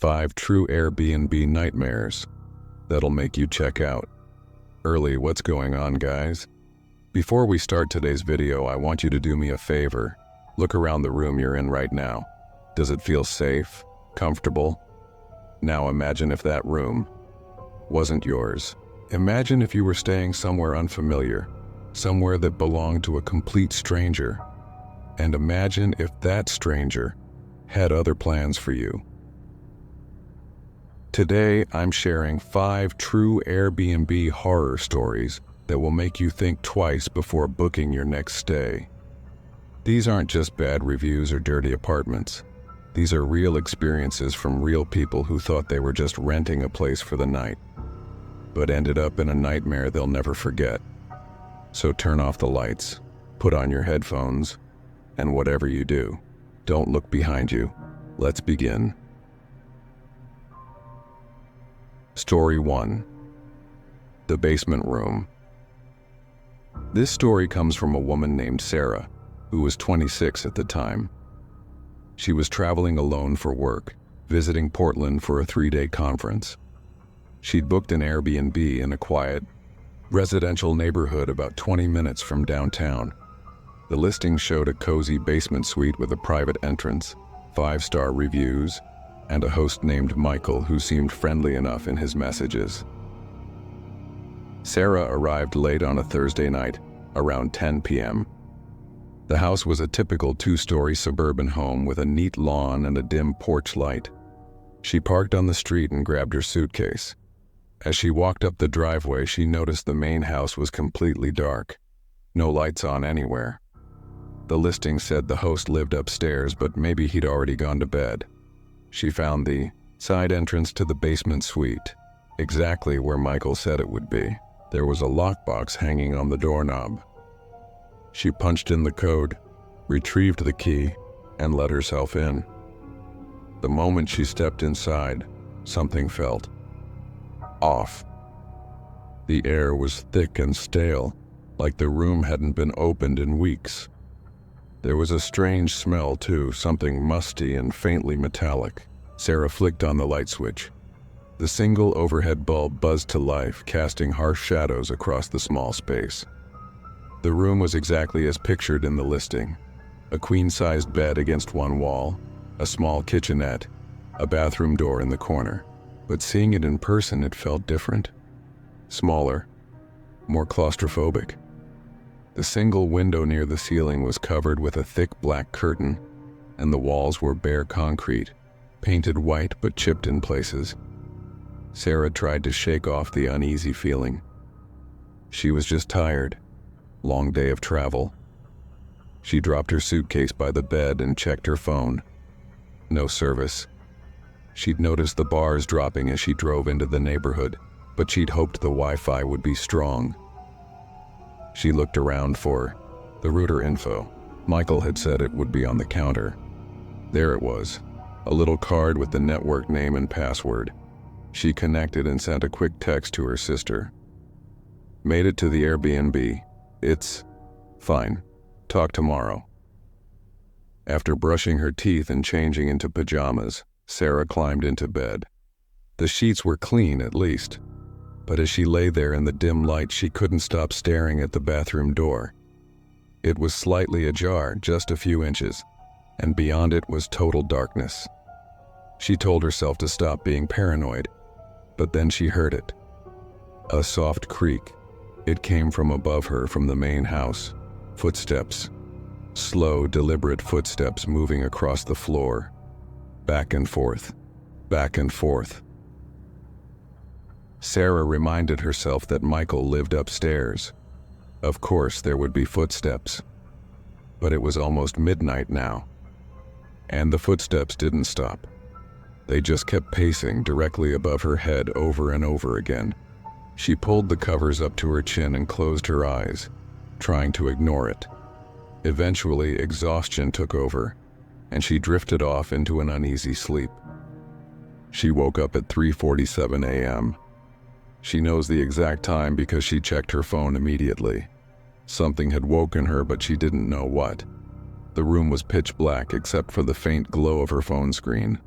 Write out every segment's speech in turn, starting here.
5 true Airbnb nightmares that'll make you check out. Early, what's going on, guys? Before we start today's video, I want you to do me a favor. Look around the room you're in right now. Does it feel safe? Comfortable? Now imagine if that room wasn't yours. Imagine if you were staying somewhere unfamiliar, somewhere that belonged to a complete stranger. And imagine if that stranger had other plans for you. Today, I'm sharing 5 true Airbnb horror stories that will make you think twice before booking your next stay. These aren't just bad reviews or dirty apartments. These are real experiences from real people who thought they were just renting a place for the night, but ended up in a nightmare they'll never forget. So turn off the lights, put on your headphones, and whatever you do, don't look behind you. Let's begin. Story 1. The Basement Room. This story comes from a woman named Sarah, who was 26 at the time. She was traveling alone for work, visiting Portland for a 3-day conference. She'd booked an Airbnb in a quiet, residential neighborhood about 20 minutes from downtown. The listing showed a cozy basement suite with a private entrance, 5-star reviews, and a host named Michael who seemed friendly enough in his messages. Sarah arrived late on a Thursday night, around 10 p.m. The house was a typical 2-story suburban home with a neat lawn and a dim porch light. She parked on the street and grabbed her suitcase. As she walked up the driveway, she noticed the main house was completely dark. No lights on anywhere. The listing said the host lived upstairs, but maybe he'd already gone to bed. She found the side entrance to the basement suite, exactly where Michael said it would be. There was a lockbox hanging on the doorknob. She punched in the code, retrieved the key, and let herself in. The moment she stepped inside, something felt off. The air was thick and stale, like the room hadn't been opened in weeks. There was a strange smell too, something musty and faintly metallic. Sarah flicked on the light switch. The single overhead bulb buzzed to life, casting harsh shadows across the small space. The room was exactly as pictured in the listing. A queen-sized bed against one wall, a small kitchenette, a bathroom door in the corner. But seeing it in person, it felt different. Smaller, more claustrophobic. The single window near the ceiling was covered with a thick black curtain, and the walls were bare concrete, painted white but chipped in places. Sarah tried to shake off the uneasy feeling. She was just tired. Long day of travel. She dropped her suitcase by the bed and checked her phone. No service. She'd noticed the bars dropping as she drove into the neighborhood, but she'd hoped the Wi-Fi would be strong. She looked around for the router info. Michael had said it would be on the counter. There it was, a little card with the network name and password. She connected and sent a quick text to her sister. Made it to the Airbnb. It's fine. Talk tomorrow. After brushing her teeth and changing into pajamas, Sarah climbed into bed. The sheets were clean at least, but as she lay there in the dim light, she couldn't stop staring at the bathroom door. It was slightly ajar, just a few inches, and beyond it was total darkness. She told herself to stop being paranoid, but then she heard it. A soft creak. It came from above her, from the main house. Footsteps. Slow, deliberate footsteps moving across the floor. Back and forth. Back and forth. Sarah reminded herself that Michael lived upstairs. Of course, there would be footsteps. But it was almost midnight now. And the footsteps didn't stop. They just kept pacing directly above her head over and over again. She pulled the covers up to her chin and closed her eyes, trying to ignore it. Eventually, exhaustion took over, and she drifted off into an uneasy sleep. She woke up at 3:47 a.m. She knows the exact time because she checked her phone immediately. Something had woken her, but she didn't know what. The room was pitch black except for the faint glow of her phone screen.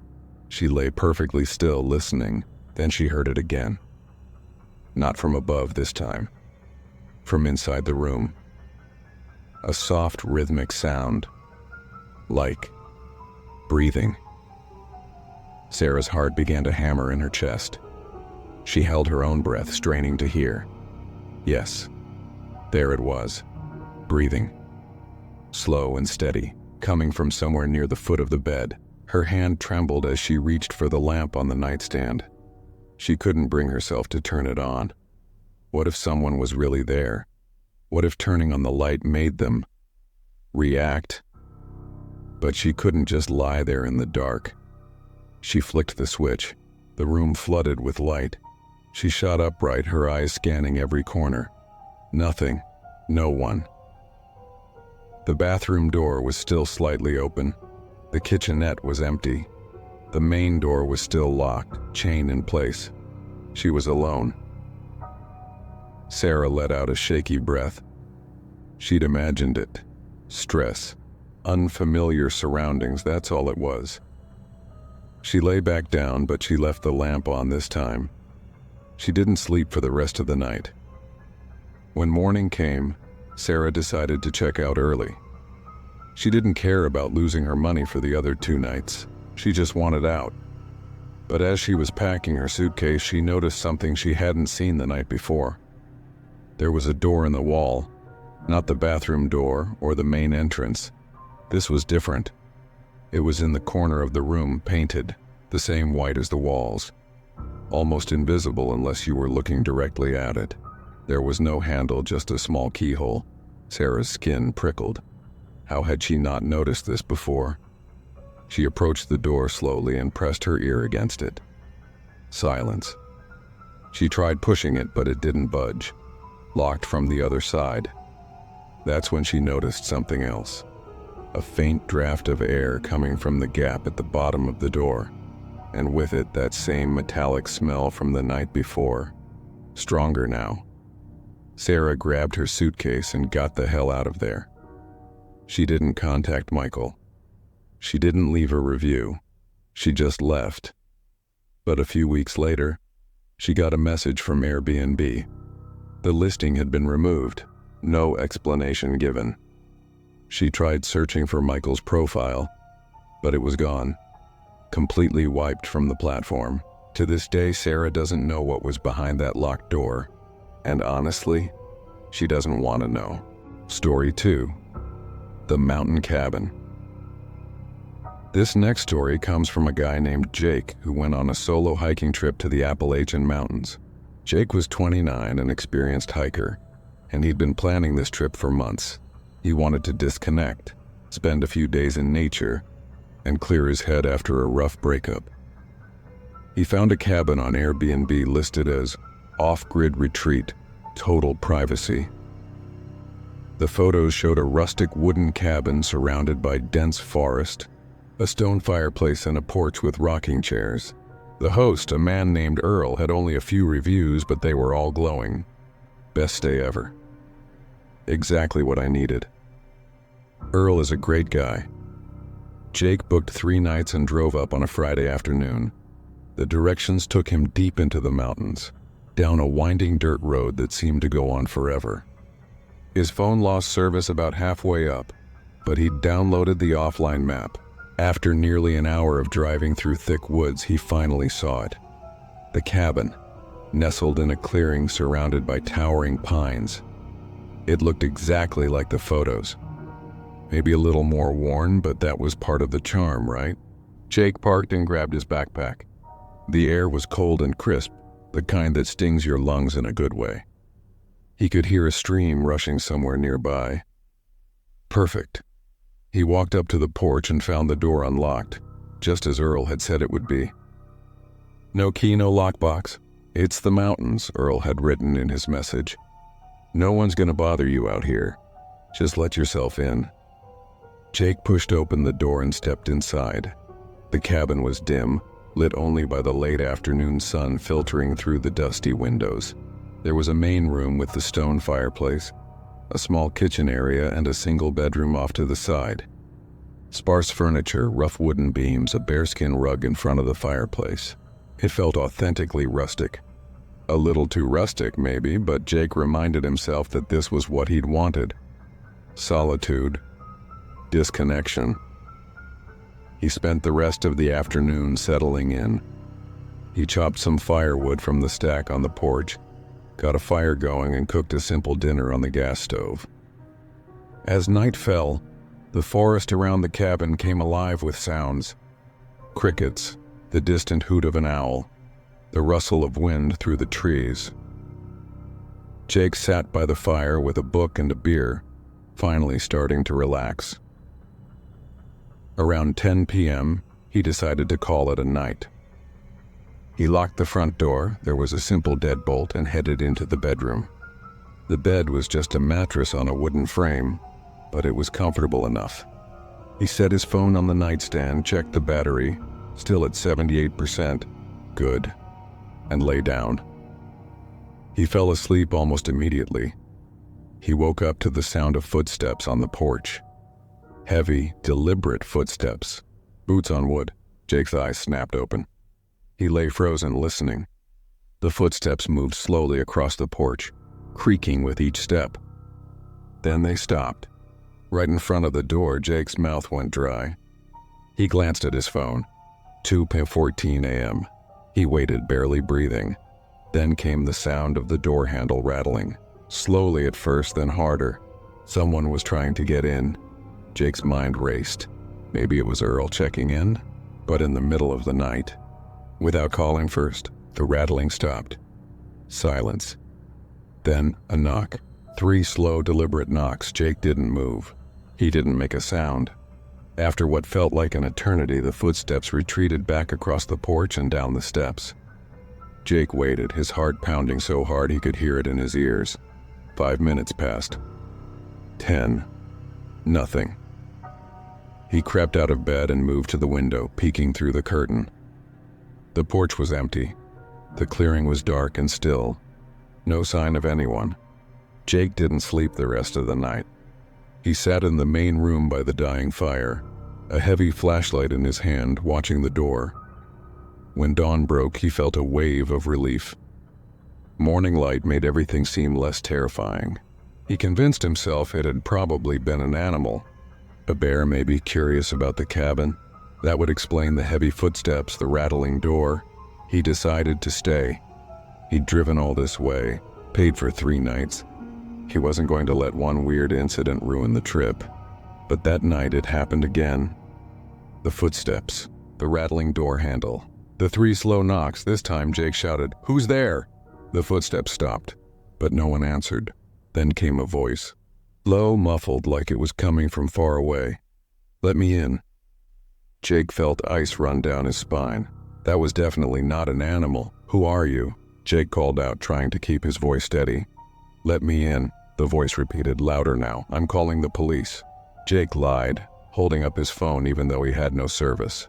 She lay perfectly still, listening. Then she heard it again. Not from above this time. From inside the room. A soft, rhythmic sound. Like breathing. Sarah's heart began to hammer in her chest. She held her own breath, straining to hear. Yes, there it was. Breathing. Slow and steady, coming from somewhere near the foot of the bed. Her hand trembled as she reached for the lamp on the nightstand. She couldn't bring herself to turn it on. What if someone was really there? What if turning on the light made them react? But she couldn't just lie there in the dark. She flicked the switch. The room flooded with light. She shot upright, her eyes scanning every corner. Nothing. No one. The bathroom door was still slightly open. The kitchenette was empty. The main door was still locked, chain in place. She was alone. Sarah let out a shaky breath. She'd imagined it. Stress. Unfamiliar surroundings, that's all it was. She lay back down, but she left the lamp on this time. She didn't sleep for the rest of the night. When morning came, Sarah decided to check out early. She didn't care about losing her money for the other 2 nights. She just wanted out. But as she was packing her suitcase, she noticed something she hadn't seen the night before. There was a door in the wall, not the bathroom door or the main entrance. This was different. It was in the corner of the room, painted, the same white as the walls. Almost invisible unless you were looking directly at it. There was no handle, just a small keyhole. Sarah's skin prickled. How had she not noticed this before? She approached the door slowly and pressed her ear against it. Silence. She tried pushing it, but it didn't budge. Locked from the other side. That's when she noticed something else. A faint draft of air coming from the gap at the bottom of the door, and with it that same metallic smell from the night before. Stronger now. Sarah grabbed her suitcase and got the hell out of there. She didn't contact Michael. She didn't leave a review. She just left. But a few weeks later, she got a message from Airbnb. The listing had been removed. No explanation given. She tried searching for Michael's profile, but it was gone. Completely wiped from the platform. To this day, Sarah doesn't know what was behind that locked door. And honestly, she doesn't want to know. Story 2. The Mountain Cabin. This next story comes from a guy named Jake who went on a solo hiking trip to the Appalachian Mountains. Jake was 29, an experienced hiker, and he'd been planning this trip for months. He wanted to disconnect, spend a few days in nature, and clear his head after a rough breakup. He found a cabin on Airbnb listed as off-grid retreat, total privacy. The photos showed a rustic wooden cabin surrounded by dense forest, a stone fireplace and a porch with rocking chairs. The host, a man named Earl, had only a few reviews, but they were all glowing. Best stay ever. Exactly what I needed. Earl is a great guy. Jake booked 3 nights and drove up on a Friday afternoon. The directions took him deep into the mountains, down a winding dirt road that seemed to go on forever. His phone lost service about halfway up, but he'd downloaded the offline map. After nearly an hour of driving through thick woods, he finally saw it. The cabin, nestled in a clearing surrounded by towering pines. It looked exactly like the photos. Maybe a little more worn, but that was part of the charm, right? Jake parked and grabbed his backpack. The air was cold and crisp, the kind that stings your lungs in a good way. He could hear a stream rushing somewhere nearby. Perfect. He walked up to the porch and found the door unlocked, just as Earl had said it would be. No key, no lockbox. It's the mountains, Earl had written in his message. No one's gonna bother you out here. Just let yourself in. Jake pushed open the door and stepped inside. The cabin was dim, lit only by the late afternoon sun filtering through the dusty windows. There was a main room with the stone fireplace, a small kitchen area, and a single bedroom off to the side. Sparse furniture, rough wooden beams, a bearskin rug in front of the fireplace. It felt authentically rustic. A little too rustic, maybe, but Jake reminded himself that this was what he'd wanted. Solitude. Disconnection. He spent the rest of the afternoon settling in. He chopped some firewood from the stack on the porch, got a fire going, and cooked a simple dinner on the gas stove. As night fell, the forest around the cabin came alive with sounds. Crickets, the distant hoot of an owl, the rustle of wind through the trees. Jake sat by the fire with a book and a beer, finally starting to relax. Around 10 p.m., he decided to call it a night. He locked the front door, there was a simple deadbolt, and headed into the bedroom. The bed was just a mattress on a wooden frame, but it was comfortable enough. He set his phone on the nightstand, checked the battery, still at 78%, good, and lay down. He fell asleep almost immediately. He woke up to the sound of footsteps on the porch. Heavy, deliberate footsteps. Boots on wood. Jake's eyes snapped open. He lay frozen, listening. The footsteps moved slowly across the porch, creaking with each step. Then they stopped. Right in front of the door, Jake's mouth went dry. He glanced at his phone. 2:14 a.m. He waited, barely breathing. Then came the sound of the door handle rattling. Slowly at first, then harder. Someone was trying to get in. Jake's mind raced. Maybe it was Earl checking in? But in the middle of the night. Without calling first, the rattling stopped. Silence. Then a knock. 3 slow, deliberate knocks. Jake didn't move. He didn't make a sound. After what felt like an eternity, the footsteps retreated back across the porch and down the steps. Jake waited, his heart pounding so hard he could hear it in his ears. 5 minutes passed. 10. Nothing. He crept out of bed and moved to the window, peeking through the curtain. The porch was empty. The clearing was dark and still. No sign of anyone. Jake didn't sleep the rest of the night. He sat in the main room by the dying fire, a heavy flashlight in his hand, watching the door. When dawn broke, he felt a wave of relief. Morning light made everything seem less terrifying. He convinced himself it had probably been an animal. A bear, maybe, curious about the cabin. That would explain the heavy footsteps, the rattling door. He decided to stay. He'd driven all this way, paid for 3 nights. He wasn't going to let one weird incident ruin the trip. But that night it happened again. The footsteps, the rattling door handle, the 3 slow knocks. This time Jake shouted, "Who's there?" The footsteps stopped, but no one answered. Then came a voice, low, muffled, like it was coming from far away. "Let me in." Jake felt ice run down his spine. That was definitely not an animal. "Who are you?" Jake called out, trying to keep his voice steady. "Let me in," the voice repeated, louder now. "I'm calling the police." Jake lied, holding up his phone even though he had no service.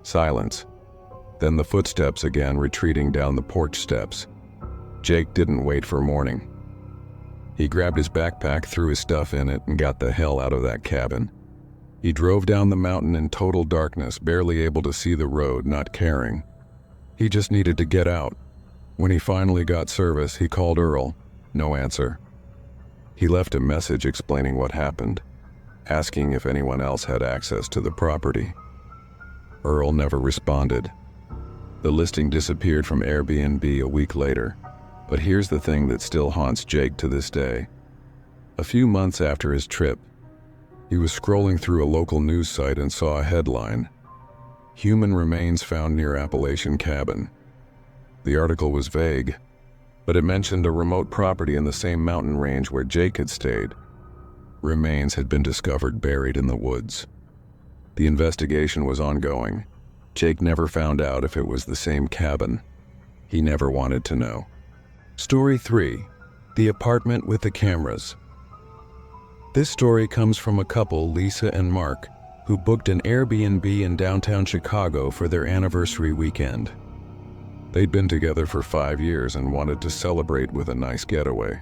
Silence. Then the footsteps again, retreating down the porch steps. Jake didn't wait for morning. He grabbed his backpack, threw his stuff in it, and got the hell out of that cabin. He drove down the mountain in total darkness, barely able to see the road, not caring. He just needed to get out. When he finally got service, he called Earl. No answer. He left a message explaining what happened, asking if anyone else had access to the property. Earl never responded. The listing disappeared from Airbnb a week later. But here's the thing that still haunts Jake to this day. A few months after his trip, he was scrolling through a local news site and saw a headline, "Human remains found near Appalachian cabin." The article was vague, but it mentioned a remote property in the same mountain range where Jake had stayed. Remains had been discovered buried in the woods. The investigation was ongoing. Jake never found out if it was the same cabin. He never wanted to know. Story 3. The Apartment with the Cameras. This story comes from a couple, Lisa and Mark, who booked an Airbnb in downtown Chicago for their anniversary weekend. They'd been together for 5 years and wanted to celebrate with a nice getaway.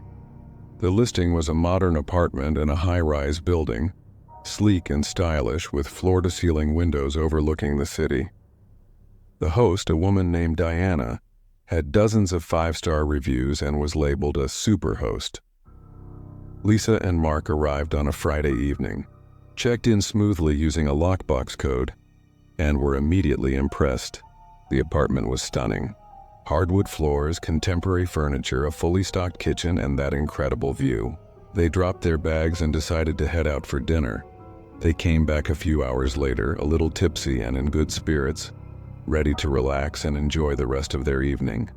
The listing was a modern apartment in a high-rise building, sleek and stylish with floor-to-ceiling windows overlooking the city. The host, a woman named Diana, had dozens of 5-star reviews and was labeled a super host. Lisa and Mark arrived on a Friday evening, checked in smoothly using a lockbox code, and were immediately impressed. The apartment was stunning. Hardwood floors, contemporary furniture, a fully stocked kitchen, and that incredible view. They dropped their bags and decided to head out for dinner. They came back a few hours later, a little tipsy and in good spirits, ready to relax and enjoy the rest of their evening.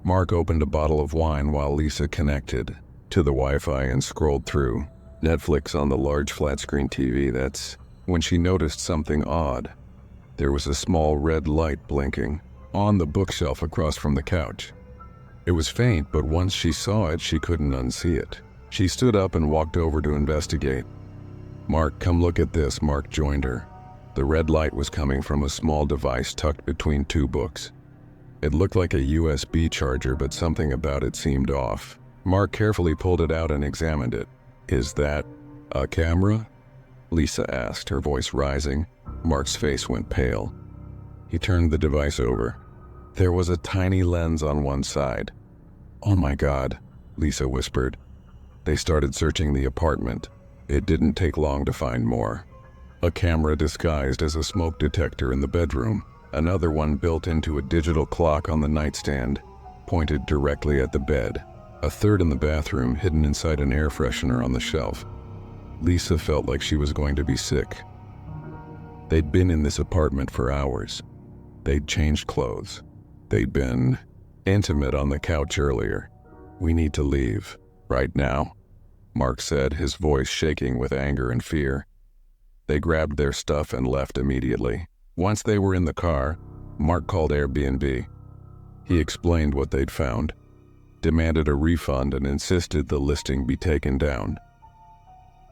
Mark opened a bottle of wine while Lisa connected to the Wi-Fi and scrolled through Netflix on the large flat-screen TV. That's when she noticed something odd. There was a small red light blinking on the bookshelf across from the couch. It was faint, but once she saw it, she couldn't unsee it. She stood up and walked over to investigate. "Mark, come look at this." Mark joined her. The red light was coming from a small device tucked between two books. It looked like a USB charger, but something about it seemed off. Mark carefully pulled it out and examined it. "Is that a camera?" Lisa asked, her voice rising. Mark's face went pale. He turned the device over. There was a tiny lens on one side. "Oh my God," Lisa whispered. They started searching the apartment. It didn't take long to find more. A camera disguised as a smoke detector in the bedroom. Another one built into a digital clock on the nightstand, pointed directly at the bed. A third in the bathroom, hidden inside an air freshener on the shelf. Lisa felt like she was going to be sick. They'd been in this apartment for hours. They'd changed clothes. They'd been intimate on the couch earlier. "We need to leave. Right now," Mark said, his voice shaking with anger and fear. They grabbed their stuff and left immediately. Once they were in the car, Mark called Airbnb. He explained what they'd found, demanded a refund, and insisted the listing be taken down.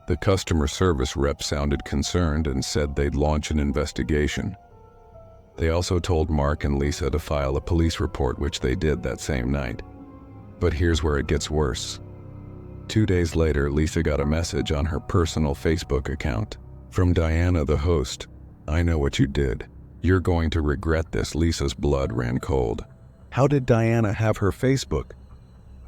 The customer service rep sounded concerned and said they'd launch an investigation. They also told Mark and Lisa to file a police report, which they did that same night. But here's where it gets worse. 2 days later, Lisa got a message on her personal Facebook account from Diana, the host. "I know what you did. You're going to regret this." Lisa's blood ran cold. How did Diana have her Facebook?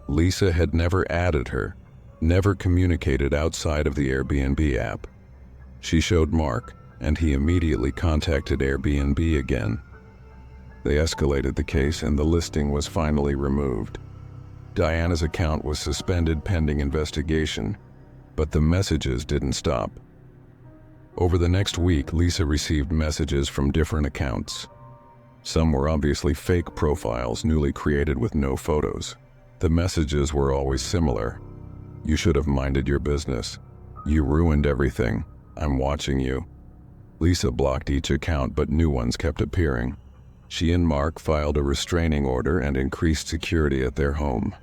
Lisa had never added her, never communicated outside of the Airbnb app. She showed Mark, and he immediately contacted Airbnb again. They escalated the case and the listing was finally removed. Diana's account was suspended pending investigation, but the messages didn't stop. Over the next week, Lisa received messages from different accounts. Some were obviously fake profiles newly created with no photos. The messages were always similar. "You should have minded your business. You ruined everything. I'm watching you." Lisa blocked each account, but new ones kept appearing. She and Mark filed a restraining order and increased security at their home.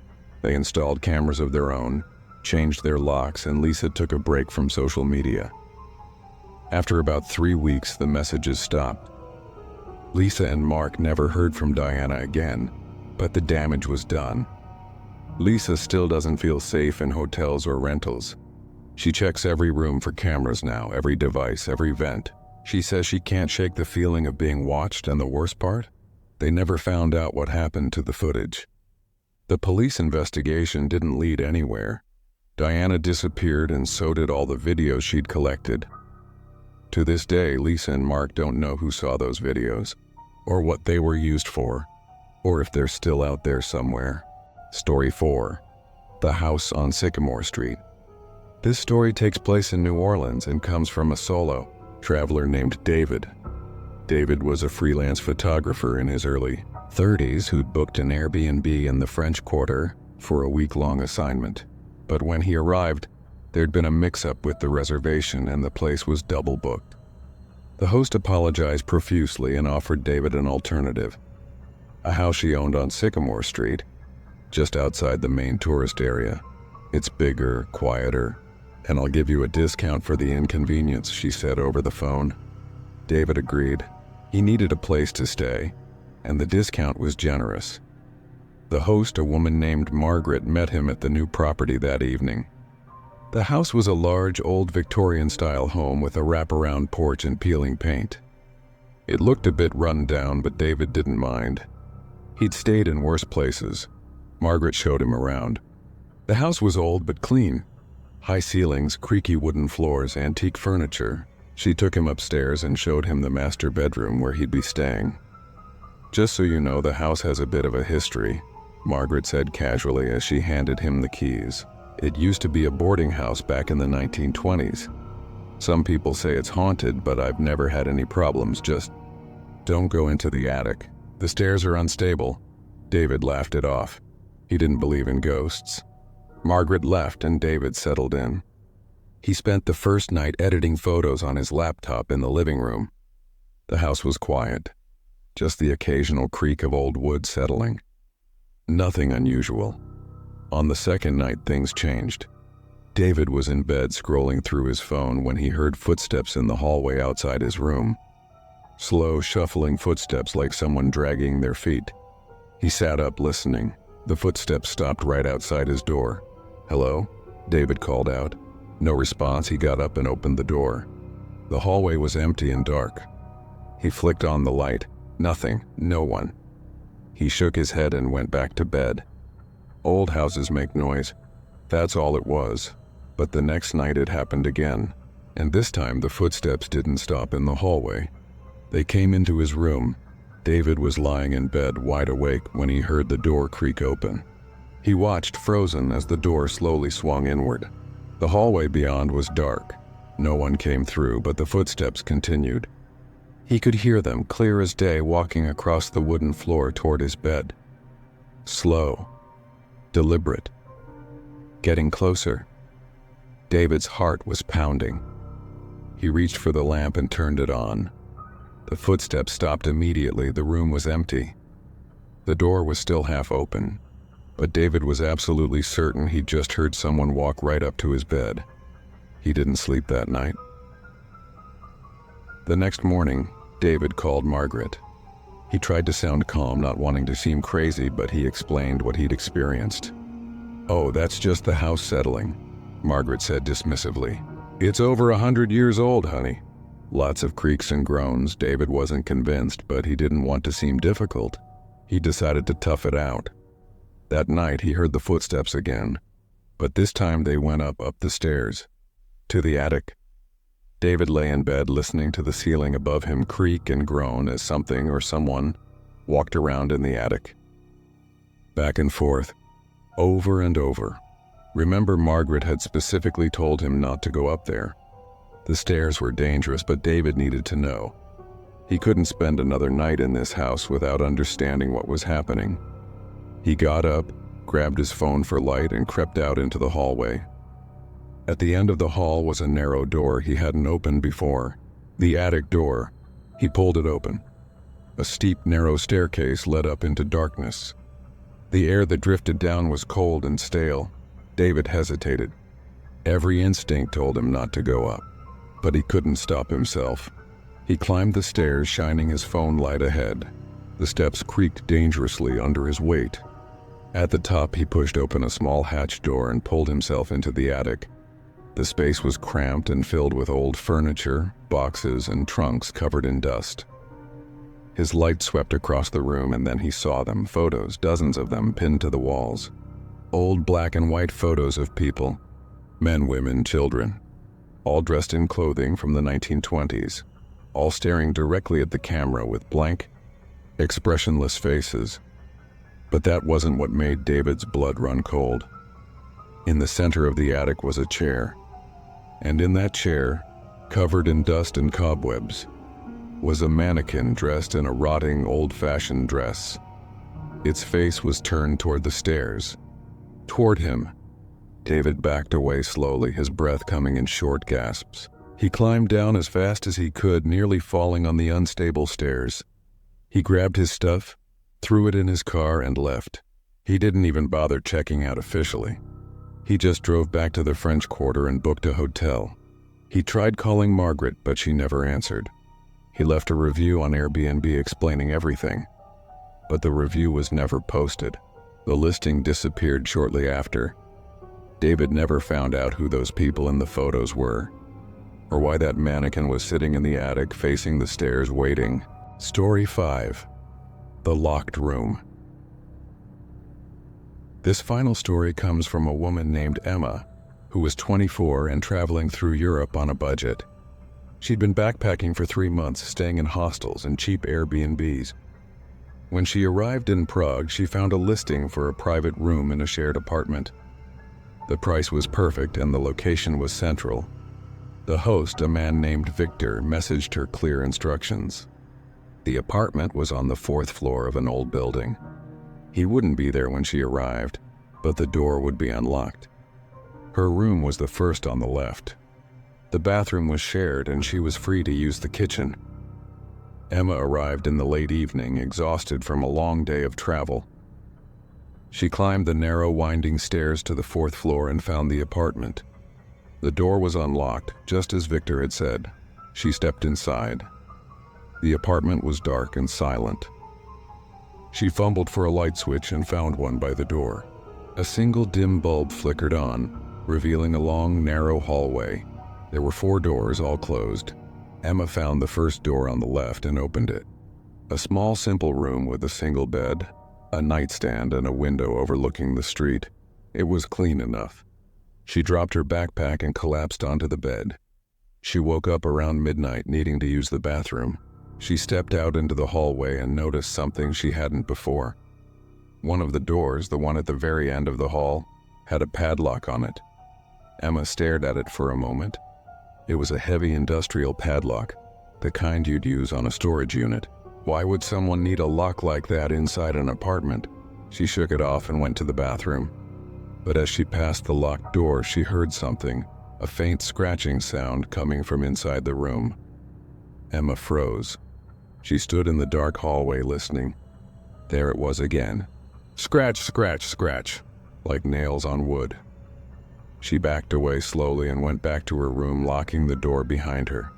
They installed cameras of their own, changed their locks, and Lisa took a break from social media. After about 3 weeks, the messages stopped. Lisa and Mark never heard from Diana again, but the damage was done. Lisa still doesn't feel safe in hotels or rentals. She checks every room for cameras now, every device, every vent. She says she can't shake the feeling of being watched, and the worst part? They never found out what happened to the footage. The police investigation didn't lead anywhere. Diana disappeared, and so did all the videos she'd collected. To this day, Lisa and Mark don't know who saw those videos, or what they were used for, or if they're still out there somewhere. Story 4. The House on Sycamore Street. This story takes place in New Orleans and comes from a solo traveler named David. David was a freelance photographer in his early 30s who'd booked an Airbnb in the French Quarter for a week-long assignment. But when he arrived, there'd been a mix-up with the reservation and the place was double booked. The host apologized profusely and offered David an alternative, a house she owned on Sycamore Street, just outside the main tourist area. "It's bigger, quieter, and I'll give you a discount for the inconvenience," she said over the phone. David agreed. He needed a place to stay, and the discount was generous. The host, a woman named Margaret, met him at the new property that evening. The house was a large, old Victorian-style home with a wraparound porch and peeling paint. It looked a bit run down, but David didn't mind. He'd stayed in worse places. Margaret showed him around. The house was old but clean. High ceilings, creaky wooden floors, antique furniture. She took him upstairs and showed him the master bedroom where he'd be staying. "Just so you know, the house has a bit of a history," Margaret said casually as she handed him the keys. "It used to be a boarding house back in the 1920s. Some people say it's haunted, but I've never had any problems. Just don't go into the attic. The stairs are unstable." David laughed it off. He didn't believe in ghosts. Margaret left and David settled in. He spent the first night editing photos on his laptop in the living room. The house was quiet, just the occasional creak of old wood settling. Nothing unusual. On the second night, things changed. David was in bed scrolling through his phone when he heard footsteps in the hallway outside his room. Slow, shuffling footsteps like someone dragging their feet. He sat up listening. The footsteps stopped right outside his door. "Hello?" David called out. No response. He got up and opened the door. The hallway was empty and dark. He flicked on the light. Nothing. No one. He shook his head and went back to bed. Old houses make noise. That's all it was. But the next night it happened again. And this time the footsteps didn't stop in the hallway. They came into his room. David was lying in bed, wide awake, when he heard the door creak open. He watched, frozen, as the door slowly swung inward. The hallway beyond was dark. No one came through, but the footsteps continued. He could hear them, clear as day, walking across the wooden floor toward his bed. Slow. Deliberate. Getting closer. David's heart was pounding. He reached for the lamp and turned it on. The footsteps stopped immediately. The room was empty. The door was still half open, but David was absolutely certain he'd just heard someone walk right up to his bed. He didn't sleep that night. The next morning, David called Margaret. He tried to sound calm, not wanting to seem crazy, but he explained what he'd experienced. "Oh, that's just the house settling," Margaret said dismissively. "It's over 100 years old, honey." Lots of creaks and groans. David wasn't convinced, but he didn't want to seem difficult. He decided to tough it out. That night he heard the footsteps again, but this time they went up the stairs, to the attic. David lay in bed listening to the ceiling above him creak and groan as something or someone walked around in the attic. Back and forth, over and over. Remember, Margaret had specifically told him not to go up there. The stairs were dangerous, but David needed to know. He couldn't spend another night in this house without understanding what was happening. He got up, grabbed his phone for light, and crept out into the hallway. At the end of the hall was a narrow door he hadn't opened before. The attic door. He pulled it open. A steep, narrow staircase led up into darkness. The air that drifted down was cold and stale. David hesitated. Every instinct told him not to go up, but he couldn't stop himself. He climbed the stairs, shining his phone light ahead. The steps creaked dangerously under his weight. At the top, he pushed open a small hatch door and pulled himself into the attic. The space was cramped and filled with old furniture, boxes, and trunks covered in dust. His light swept across the room, and then he saw them, photos, dozens of them, pinned to the walls. Old black and white photos of people, men, women, children, all dressed in clothing from the 1920s, all staring directly at the camera with blank, expressionless faces. But that wasn't what made David's blood run cold. In the center of the attic was a chair, and in that chair, covered in dust and cobwebs, was a mannequin dressed in a rotting, old-fashioned dress. Its face was turned toward the stairs. Toward him. David backed away slowly, his breath coming in short gasps. He climbed down as fast as he could, nearly falling on the unstable stairs. He grabbed his stuff, threw it in his car, and left. He didn't even bother checking out officially. He just drove back to the French Quarter and booked a hotel. He tried calling Margaret, but she never answered. He left a review on Airbnb explaining everything, but the review was never posted. The listing disappeared shortly after. David never found out who those people in the photos were, or why that mannequin was sitting in the attic facing the stairs waiting. Story 5. The Locked Room. This final story comes from a woman named Emma, who was 24 and traveling through Europe on a budget. She'd been backpacking for 3 months, staying in hostels and cheap Airbnbs. When she arrived in Prague, she found a listing for a private room in a shared apartment. The price was perfect and the location was central. The host, a man named Victor, messaged her clear instructions. The apartment was on the 4th floor of an old building. He wouldn't be there when she arrived, but the door would be unlocked. Her room was the first on the left. The bathroom was shared and she was free to use the kitchen. Emma arrived in the late evening, exhausted from a long day of travel. She climbed the narrow, winding stairs to the 4th floor and found the apartment. The door was unlocked, just as Victor had said. She stepped inside. The apartment was dark and silent. She fumbled for a light switch and found one by the door. A single dim bulb flickered on, revealing a long, narrow hallway. There were 4 doors, all closed. Emma found the first door on the left and opened it. A small, simple room with a single bed, a nightstand, and a window overlooking the street. It was clean enough. She dropped her backpack and collapsed onto the bed. She woke up around midnight, needing to use the bathroom. She stepped out into the hallway and noticed something she hadn't before. One of the doors, the one at the very end of the hall, had a padlock on it. Emma stared at it for a moment. It was a heavy industrial padlock, the kind you'd use on a storage unit. Why would someone need a lock like that inside an apartment? She shook it off and went to the bathroom. But as she passed the locked door, she heard something, a faint scratching sound coming from inside the room. Emma froze. She stood in the dark hallway listening. There it was again. Scratch, scratch, scratch, like nails on wood. She backed away slowly and went back to her room, locking the door behind her.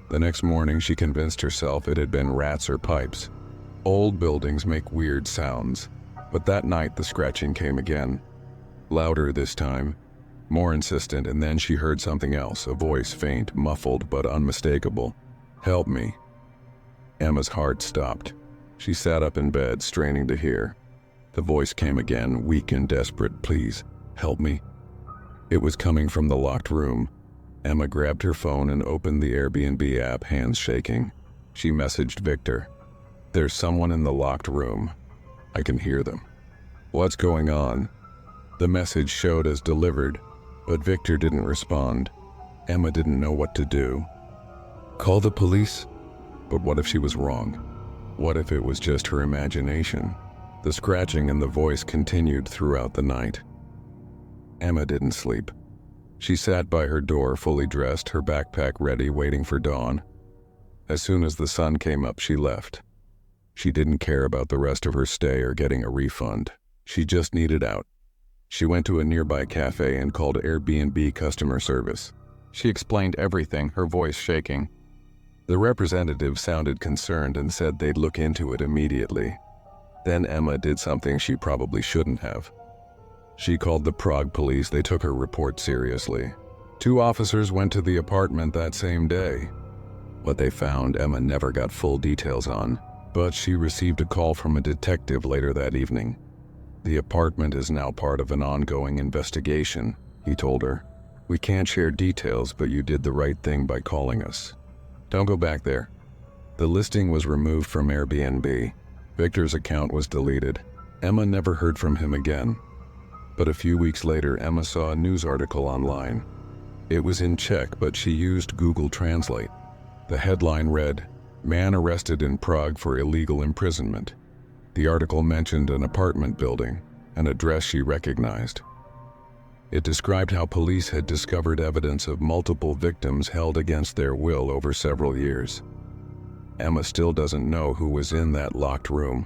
The next morning, she convinced herself it had been rats or pipes. Old buildings make weird sounds, but that night the scratching came again. Louder this time, more insistent, and then she heard something else, a voice, faint, muffled, but unmistakable. Help me. Emma's heart stopped. She sat up in bed, straining to hear. The voice came again, weak and desperate. Please, help me. It was coming from the locked room. Emma grabbed her phone and opened the Airbnb app, hands shaking. She messaged Victor. There's someone in the locked room. I can hear them. What's going on? The message showed as delivered, but Victor didn't respond. Emma didn't know what to do. Call the police? But what if she was wrong? What if it was just her imagination? The scratching and the voice continued throughout the night. Emma didn't sleep. She sat by her door, fully dressed, her backpack ready, waiting for dawn. As soon as the sun came up, she left. She didn't care about the rest of her stay or getting a refund. She just needed out. She went to a nearby cafe and called Airbnb customer service. She explained everything, her voice shaking. The representative sounded concerned and said they'd look into it immediately. Then Emma did something she probably shouldn't have. She called the Prague police. They took her report seriously. 2 officers went to the apartment that same day. What they found, Emma never got full details on, but she received a call from a detective later that evening. The apartment is now part of an ongoing investigation, he told her. We can't share details, but you did the right thing by calling us. Don't go back there. The listing was removed from Airbnb. Victor's account was deleted. Emma never heard from him again. But a few weeks later, Emma saw a news article online. It was in Czech, but she used Google Translate. The headline read, "Man arrested in Prague for illegal imprisonment." The article mentioned an apartment building, an address she recognized. It described how police had discovered evidence of multiple victims held against their will over several years. Emma still doesn't know who was in that locked room,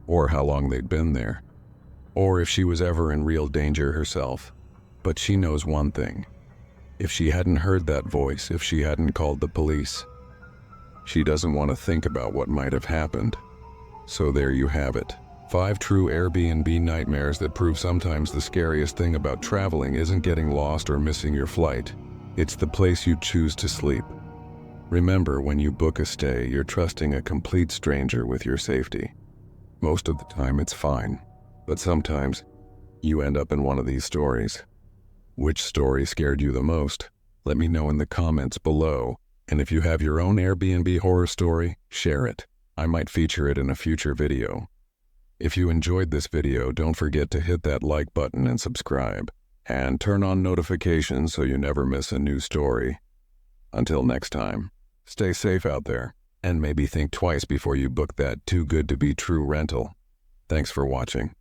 or how long they'd been there, or if she was ever in real danger herself. But she knows one thing. If she hadn't heard that voice, if she hadn't called the police, she doesn't want to think about what might have happened. So there you have it. 5 true Airbnb nightmares that prove sometimes the scariest thing about traveling isn't getting lost or missing your flight. It's the place you choose to sleep. Remember, when you book a stay, you're trusting a complete stranger with your safety. Most of the time it's fine, but sometimes you end up in one of these stories. Which story scared you the most? Let me know in the comments below. And if you have your own Airbnb horror story, share it. I might feature it in a future video. If you enjoyed this video, don't forget to hit that like button and subscribe. And turn on notifications so you never miss a new story. Until next time, stay safe out there, and maybe think twice before you book that too good to be true rental. Thanks for watching.